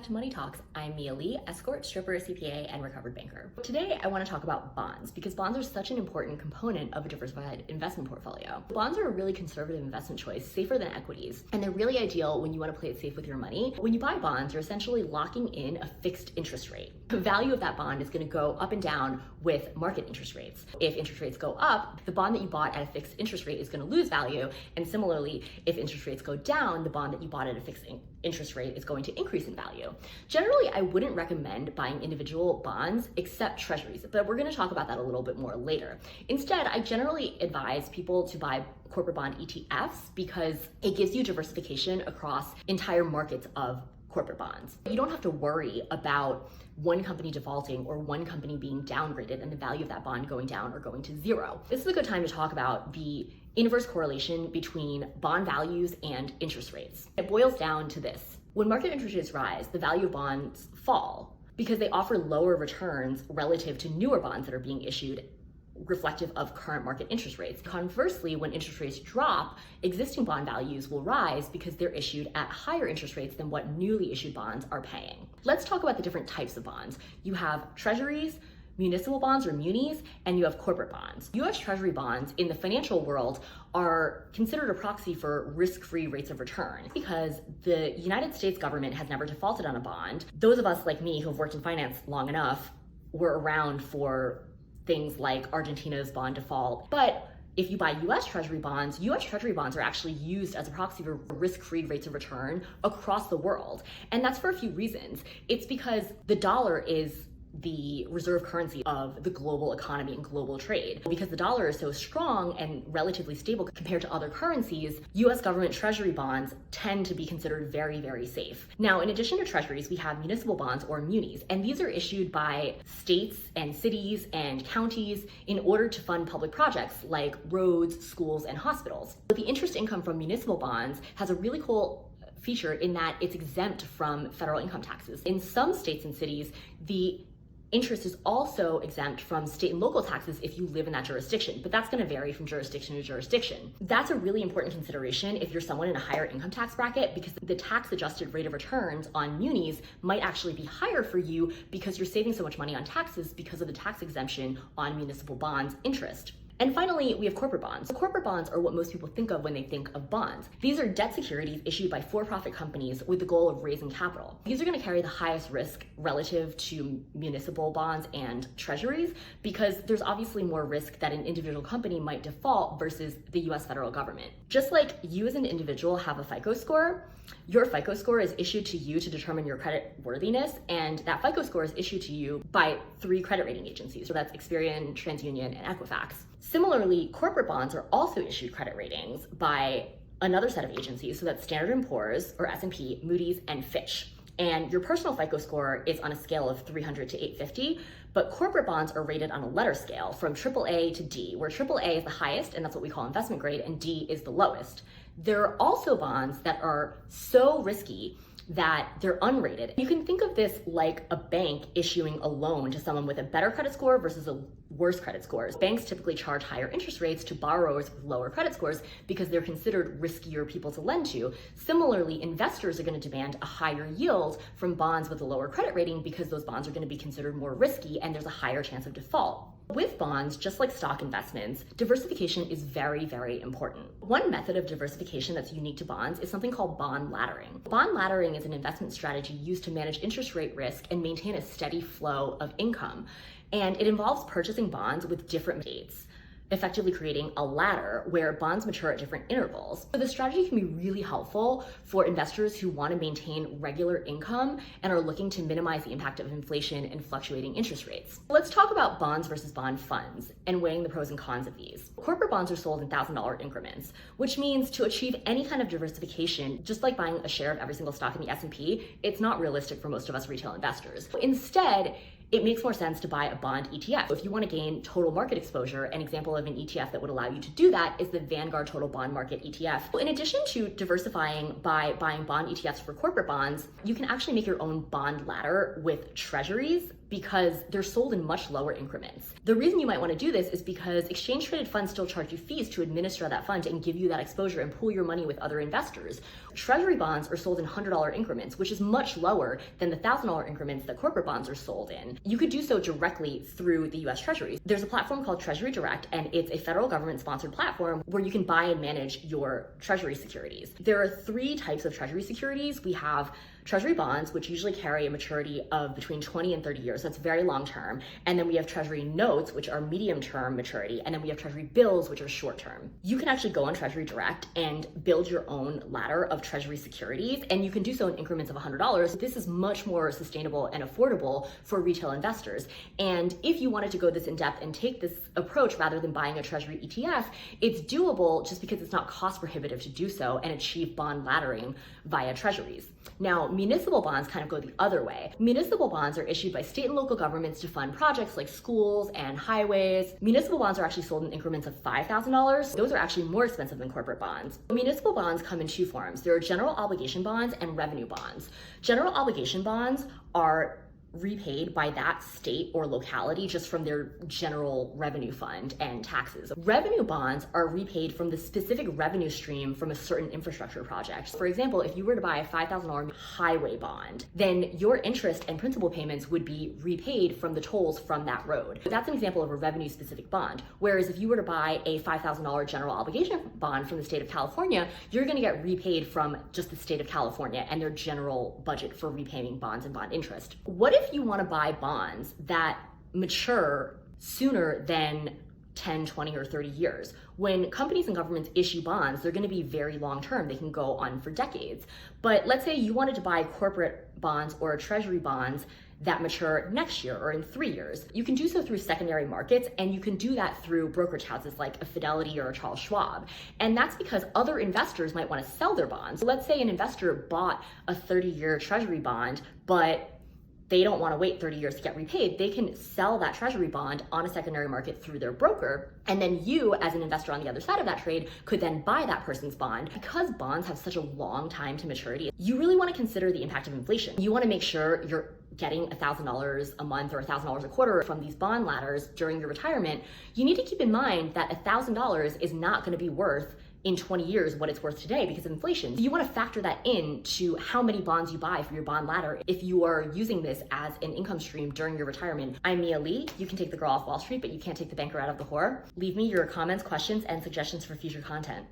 back to Money Talks. I'm Mia Lee, escort, stripper, CPA, and recovered banker. Today, I want to talk about bonds because bonds are such an important component of a diversified investment portfolio. Bonds are a really conservative investment choice, safer than equities, and they're really ideal when you want to play it safe with your money. When you buy bonds, you're essentially locking in a fixed interest rate. The value of that bond is going to go up and down with market interest rates. If interest rates go up, the bond that you bought at a fixed interest rate is going to lose value, and similarly, if interest rates go down, the bond that you bought at a fixed interest rate is going to increase in value. Generally, I wouldn't recommend buying individual bonds except treasuries, but we're going to talk about that a little bit more later. Instead, I generally advise people to buy corporate bond ETFs because it gives you diversification across entire markets of corporate bonds. You don't have to worry about one company defaulting or one company being downgraded and the value of that bond going down or going to zero. This is a good time to talk about the inverse correlation between bond values and interest rates. It boils down to this. When market interest rates rise, the value of bonds fall because they offer lower returns relative to newer bonds that are being issued reflective of current market interest rates. Conversely, when interest rates drop, existing bond values will rise because they're issued at higher interest rates than what newly issued bonds are paying. Let's talk about the different types of bonds. You have treasuries, municipal bonds or munis, and you have corporate bonds. US Treasury bonds in the financial world are considered a proxy for risk-free rates of return because the United States government has never defaulted on a bond. Those of us like me who have worked in finance long enough were around for things like Argentina's bond default. But if you buy US Treasury bonds are actually used as a proxy for risk-free rates of return across the world. And that's for a few reasons. It's because the dollar is the reserve currency of the global economy and global trade. Because the dollar is so strong and relatively stable compared to other currencies, US government treasury bonds tend to be considered very, very safe. Now, in addition to treasuries, we have municipal bonds or munis, and these are issued by states and cities and counties in order to fund public projects like roads, schools, and hospitals. But the interest income from municipal bonds has a really cool feature in that it's exempt from federal income taxes. In some states and cities, the interest is also exempt from state and local taxes if you live in that jurisdiction, but that's going to vary from jurisdiction to jurisdiction. That's a really important consideration if you're someone in a higher income tax bracket because the tax adjusted rate of returns on munis might actually be higher for you because you're saving so much money on taxes because of the tax exemption on municipal bonds interest. And finally, we have corporate bonds. Corporate bonds are what most people think of when they think of bonds. These are debt securities issued by for-profit companies with the goal of raising capital. These are going to carry the highest risk relative to municipal bonds and treasuries because there's obviously more risk that an individual company might default versus the US federal government. Just like you as an individual have a FICO score, your FICO score is issued to you to determine your credit worthiness, and that FICO score is issued to you by 3 credit rating agencies. So that's Experian, TransUnion, and Equifax. Similarly, corporate bonds are also issued credit ratings by another set of agencies. So that's Standard & Poor's or S&P, Moody's, and Fitch. And your personal FICO score is on a scale of 300 to 850, but corporate bonds are rated on a letter scale from AAA to D, where AAA is the highest, and that's what we call investment grade, and D is the lowest. There are also bonds that are so risky that they're unrated. You can think of this like a bank issuing a loan to someone with a better credit score versus a worse credit scores. Banks typically charge higher interest rates to borrowers with lower credit scores because they're considered riskier people to lend to. Similarly, investors are going to demand a higher yield from bonds with a lower credit rating because those bonds are going to be considered more risky and there's a higher chance of default. With bonds, just like stock investments, diversification is very, very important. One method of diversification that's unique to bonds is something called bond laddering. Bond laddering is an investment strategy used to manage interest rate risk and maintain a steady flow of income. And it involves purchasing bonds with different dates, effectively creating a ladder where bonds mature at different intervals. So the strategy can be really helpful for investors who want to maintain regular income and are looking to minimize the impact of inflation and fluctuating interest rates. Let's talk about bonds versus bond funds and weighing the pros and cons of these. Corporate bonds are sold in $1,000 increments, which means to achieve any kind of diversification, just like buying a share of every single stock in the S&P, it's not realistic for most of us retail investors. Instead, it makes more sense to buy a bond ETF. If you want to gain total market exposure, an example of an ETF that would allow you to do that is the Vanguard Total Bond Market ETF. In addition to diversifying by buying bond ETFs for corporate bonds, you can actually make your own bond ladder with treasuries because they're sold in much lower increments. The reason you might want to do this is because exchange traded funds still charge you fees to administer that fund and give you that exposure and pool your money with other investors. Treasury bonds are sold in $100 increments, which is much lower than the $1,000 increments that corporate bonds are sold in. You could do so directly through the US Treasury. There's a platform called Treasury Direct, and it's a federal government sponsored platform where you can buy and manage your Treasury securities. There are 3 types of Treasury securities. We have Treasury bonds, which usually carry a maturity of between 20 and 30 years. That's very long term. And then we have Treasury notes, which are medium term maturity. And then we have Treasury bills, which are short term. You can actually go on Treasury Direct and build your own ladder of Treasury securities. And you can do so in increments of $100. This is much more sustainable and affordable for retail investors. And if you wanted to go this in depth and take this approach rather than buying a Treasury ETF, it's doable just because it's not cost prohibitive to do so and achieve bond laddering via Treasuries. Now, municipal bonds kind of go the other way. Municipal bonds are issued by state and local governments to fund projects like schools and highways. Municipal bonds are actually sold in increments of $5,000. Those are actually more expensive than corporate bonds. Municipal bonds come in 2 forms. There are general obligation bonds and revenue bonds. General obligation bonds are repaid by that state or locality just from their general revenue fund and taxes. Revenue bonds are repaid from the specific revenue stream from a certain infrastructure project. For example, if you were to buy a $5,000 highway bond, then your interest and principal payments would be repaid from the tolls from that road. That's an example of a revenue specific bond. Whereas if you were to buy a $5,000 general obligation bond from the state of California, you're going to get repaid from just the state of California and their general budget for repaying bonds and bond interest. What if you want to buy bonds that mature sooner than 10, 20, or 30 years? When companies and governments issue bonds, they're going to be very long term. They can go on for decades. But let's say you wanted to buy corporate bonds or treasury bonds that mature next year or in 3 years. You can do so through secondary markets, and you can do that through brokerage houses like a Fidelity or a Charles Schwab. And that's because other investors might want to sell their bonds. So let's say an investor bought a 30-year treasury bond, but they don't want to wait 30 years to get repaid. They can sell that treasury bond on a secondary market through their broker. And then you, as an investor on the other side of that trade, could then buy that person's bond. Because bonds have such a long time to maturity, you really want to consider the impact of inflation. You want to make sure you're getting $1,000 a month or $1,000 a quarter from these bond ladders during your retirement. You need to keep in mind that $1,000 is not going to be worth in 20 years what it's worth today because of inflation. So you want to factor that into how many bonds you buy for your bond ladder if you are using this as an income stream during your retirement. I'm Mia Lee. You can take the girl off Wall Street, but you can't take the banker out of the whore. Leave me your comments, questions, and suggestions for future content.